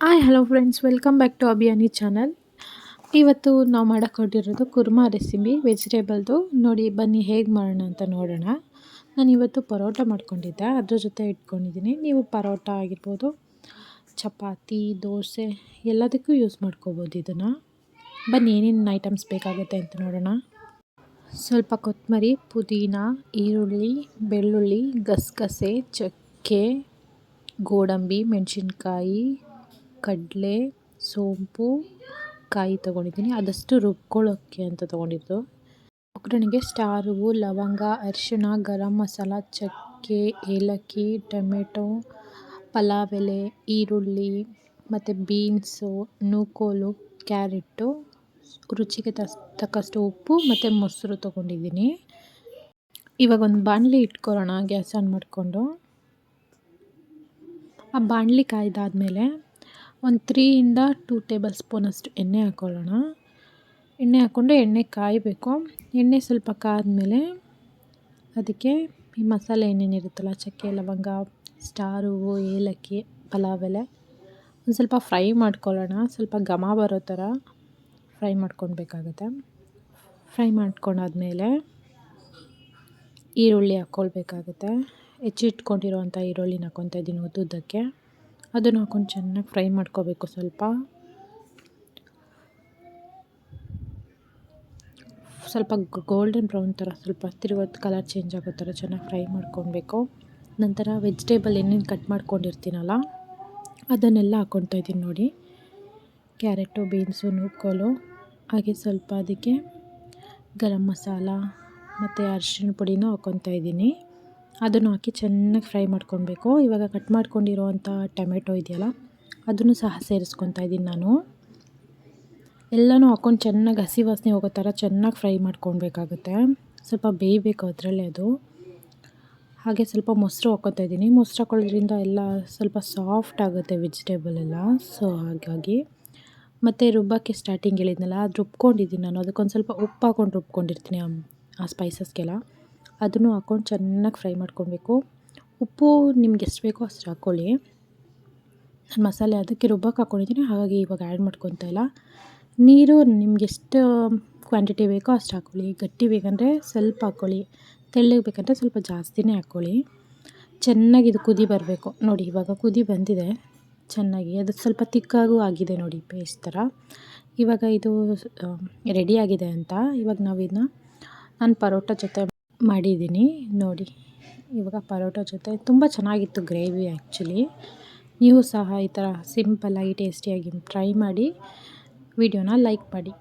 Hi hello friends, welcome back to Abhiyani channel. ಇವತ್ತು ನಾವು ಮಾಡೋಕ್ಕೆ ಹೊರಟಿರೋದು ಕುರ್ಮಾ ರೆಸಿಪಿ ವೆಜಿಟೇಬಲ್ದು. ನೋಡಿ ಬನ್ನಿ ಹೇಗೆ ಮಾಡೋಣ ಅಂತ ನೋಡೋಣ. ನಾನು ಇವತ್ತು ಪರೋಟ ಮಾಡ್ಕೊಂಡಿದ್ದೆ, ಅದ್ರ ಜೊತೆ ಇಟ್ಕೊಂಡಿದ್ದೀನಿ. ನೀವು ಪರೋಟ ಆಗಿರ್ಬೋದು, ಚಪಾತಿ, ದೋಸೆ ಎಲ್ಲದಕ್ಕೂ ಯೂಸ್ ಮಾಡ್ಕೋಬೋದು ಇದನ್ನು. ಬನ್ನಿ ಏನೇನು ಐಟಮ್ಸ್ ಬೇಕಾಗುತ್ತೆ ಅಂತ ನೋಡೋಣ. ಸ್ವಲ್ಪ ಕೊತ್ತಂಬರಿ, ಪುದೀನ, ಈರುಳ್ಳಿ, ಬೆಳ್ಳುಳ್ಳಿ, ಗಸಗಸೆ, ಚಕ್ಕೆ, ಗೋಡಂಬಿ, ಮೆಣಸಿನ್ಕಾಯಿ, ಕಡಲೆ, ಸೋಂಪು, ಕಾಯಿ ತೊಗೊಂಡಿದ್ದೀನಿ. ಆದಷ್ಟು ರುಬ್ಕೊಳ್ಳೋಕ್ಕೆ ಅಂತ ತೊಗೊಂಡಿದ್ದು. ಒಗ್ಗರಣೆಗೆ ಸ್ಟಾರ್ ಹೂವು, ಲವಂಗ, ಅರಿಶಿಣ, ಗರಂ ಮಸಾಲ, ಚಕ್ಕೆ, ಏಲಕ್ಕಿ, ಟೊಮೆಟೊ, ಪಲಾವ್ ಎಲೆ, ಈರುಳ್ಳಿ ಮತ್ತು ಬೀನ್ಸು, ನೂಕೋಲು, ಕ್ಯಾರೆಟು, ರುಚಿಗೆ ತಕ್ಕಷ್ಟು ಉಪ್ಪು ಮತ್ತು ಮೊಸರು ತೊಗೊಂಡಿದ್ದೀನಿ. ಇವಾಗ ಒಂದು ಬಾಣಲಿ ಇಟ್ಕೊಳ್ಳೋಣ. ಗ್ಯಾಸ್ ಆನ್ ಮಾಡಿಕೊಂಡು ಆ ಬಾಣಲಿ ಕಾಯ್ದಾದ್ಮೇಲೆ ಒಂದು 3-2 ಟೇಬಲ್ ಸ್ಪೂನಷ್ಟು ಎಣ್ಣೆ ಹಾಕ್ಕೊಳ್ಳೋಣ. ಎಣ್ಣೆ ಹಾಕ್ಕೊಂಡು ಎಣ್ಣೆ ಕಾಯಬೇಕು. ಎಣ್ಣೆ ಸ್ವಲ್ಪ ಕಾದ್ಮೇಲೆ ಅದಕ್ಕೆ ಈ ಮಸಾಲೆ ಏನೇನಿರುತ್ತಲ್ಲ, ಚಕ್ಕೆ, ಲವಂಗ, ಸ್ಟಾರ್ ಹೂವು, ಏಲಕ್ಕಿ, ಪಲಾವ್ ಎಲೆ ಒಂದು ಸ್ವಲ್ಪ ಫ್ರೈ ಮಾಡ್ಕೊಳ್ಳೋಣ. ಸ್ವಲ್ಪ ಘಮ ಬರೋ ಥರ ಫ್ರೈ ಮಾಡ್ಕೊಳ್ಬೇಕಾಗತ್ತೆ. ಫ್ರೈ ಮಾಡ್ಕೊಂಡಾದ್ಮೇಲೆ ಈರುಳ್ಳಿ ಹಾಕ್ಕೊಳ್ಬೇಕಾಗುತ್ತೆ. ಹೆಚ್ಚಿಟ್ಕೊಂಡಿರೋವಂಥ ಈರುಳ್ಳಿನ ಹಾಕ್ಕೊತಾ ಇದ್ದೀನಿ ಉದ್ದುದ್ದಕ್ಕೆ. ಅದನ್ನು ಹಾಕ್ಕೊಂಡು ಚೆನ್ನಾಗಿ ಫ್ರೈ ಮಾಡ್ಕೋಬೇಕು. ಸ್ವಲ್ಪ ಗೋಲ್ಡನ್ ಬ್ರೌನ್ ಥರ ಸ್ವಲ್ಪ ತಿರುವತ್ತು ಕಲರ್ ಚೇಂಜ್ ಆಗೋ ಥರ ಚೆನ್ನಾಗಿ ಫ್ರೈ ಮಾಡ್ಕೊಳ್ಬೇಕು. ನಂತರ ವೆಜಿಟೇಬಲ್ ಏನೇನು ಕಟ್ ಮಾಡ್ಕೊಂಡಿರ್ತೀನಲ್ಲ ಅದನ್ನೆಲ್ಲ ಹಾಕ್ಕೊತಾ ಇದ್ದೀನಿ ನೋಡಿ. ಕ್ಯಾರೆಟು, ಬೀನ್ಸು, ನೂಕೋಲು, ಹಾಗೆ ಸ್ವಲ್ಪ ಅದಕ್ಕೆ ಗರಂ ಮಸಾಲ ಮತ್ತು ಅರಿಶಿಣ ಪುಡಿನೂ ಹಾಕ್ಕೊತಾ ಇದ್ದೀನಿ. ಅದನ್ನು ಹಾಕಿ ಚೆನ್ನಾಗಿ ಫ್ರೈ ಮಾಡ್ಕೊಳ್ಬೇಕು. ಇವಾಗ ಕಟ್ ಮಾಡ್ಕೊಂಡಿರೋವಂಥ ಟೊಮೆಟೊ ಇದೆಯಲ್ಲ ಅದನ್ನು ಸಹ ಸೇರಿಸ್ಕೊತಾ ಇದ್ದೀನಿ ನಾನು. ಎಲ್ಲನೂ ಹಾಕ್ಕೊಂಡು ಚೆನ್ನಾಗಿ ಹಸಿ ವಾಸನೆ ಹೋಗೋ ಥರ ಚೆನ್ನಾಗಿ ಫ್ರೈ ಮಾಡ್ಕೊಳ್ಬೇಕಾಗುತ್ತೆ. ಸ್ವಲ್ಪ ಬೇಯಬೇಕು ಅದರಲ್ಲೇ ಅದು. ಹಾಗೆ ಸ್ವಲ್ಪ ಮೊಸರು ಹಾಕ್ಕೊತಾ ಇದ್ದೀನಿ. ಮೊಸರು ಹಾಕೊಳ್ಳೋದ್ರಿಂದ ಎಲ್ಲ ಸ್ವಲ್ಪ ಸಾಫ್ಟ್ ಆಗುತ್ತೆ ವೆಜಿಟೇಬಲ್ ಎಲ್ಲ. ಸೊ ಹಾಗಾಗಿ ಮತ್ತು ರುಬ್ಬಕ್ಕೆ ಸ್ಟಾರ್ಟಿಂಗ್ ಹೇಳಿದ್ನಲ್ಲ, ಅದು ರುಬ್ಕೊಂಡಿದ್ದೀನಿ ನಾನು. ಅದಕ್ಕೊಂದು ಸ್ವಲ್ಪ ಉಪ್ಪು ಹಾಕ್ಕೊಂಡು ರುಬ್ಕೊಂಡಿರ್ತೀನಿ ಆ ಸ್ಪೈಸಸ್ಗೆಲ್ಲ. ಅದನ್ನು ಹಾಕ್ಕೊಂಡು ಚೆನ್ನಾಗಿ ಫ್ರೈ ಮಾಡ್ಕೊಬೇಕು. ಉಪ್ಪು ನಿಮ್ಗೆ ಎಷ್ಟು ಬೇಕೋ ಅಷ್ಟು ಹಾಕ್ಕೊಳ್ಳಿ. ನಾನು ಮಸಾಲೆ ಅದಕ್ಕೆ ರುಬ್ಬಕ್ಕೆ ಹಾಕ್ಕೊಂಡಿದ್ದೀನಿ, ಹಾಗಾಗಿ ಇವಾಗ ಆ್ಯಡ್ ಮಾಡ್ಕೊತಾ ಇಲ್ಲ. ನೀರು ನಿಮ್ಗೆ ಎಷ್ಟು ಕ್ವಾಂಟಿಟಿ ಬೇಕೋ ಅಷ್ಟು ಹಾಕ್ಕೊಳ್ಳಿ. ಗಟ್ಟಿ ಬೇಕಂದರೆ ಸ್ವಲ್ಪ ಹಾಕ್ಕೊಳ್ಳಿ, ತೆಳ್ಳಗೆ ಬೇಕಂದರೆ ಸ್ವಲ್ಪ ಜಾಸ್ತಿನೇ ಹಾಕ್ಕೊಳ್ಳಿ. ಚೆನ್ನಾಗಿ ಇದು ಕುದಿ ಬರಬೇಕು. ನೋಡಿ ಇವಾಗ ಕುದಿ ಬಂದಿದೆ ಚೆನ್ನಾಗಿ. ಅದು ಸ್ವಲ್ಪ ತಿಕ್ಕಾಗೂ ಆಗಿದೆ ನೋಡಿ, ಪೇಸ್ಟ್ ಥರ. ಇವಾಗ ಇದು ರೆಡಿಯಾಗಿದೆ ಅಂತ. ಇವಾಗ ನಾನು ಪರೋಟ ಜೊತೆ ಮಾಡಿದ್ದೀನಿ ನೋಡಿ. ಇವಾಗ ಪರೋಟ ಜೊತೆ ತುಂಬ ಚೆನ್ನಾಗಿತ್ತು ಗ್ರೇವಿ ಆ್ಯಕ್ಚುಲಿ. ನೀವು ಸಹ ಈ ಥರ ಸಿಂಪಲ್ಲಾಗಿ ಟೇಸ್ಟಿಯಾಗಿ ಟ್ರೈ ಮಾಡಿ. ವಿಡಿಯೋನ ಲೈಕ್ ಮಾಡಿ.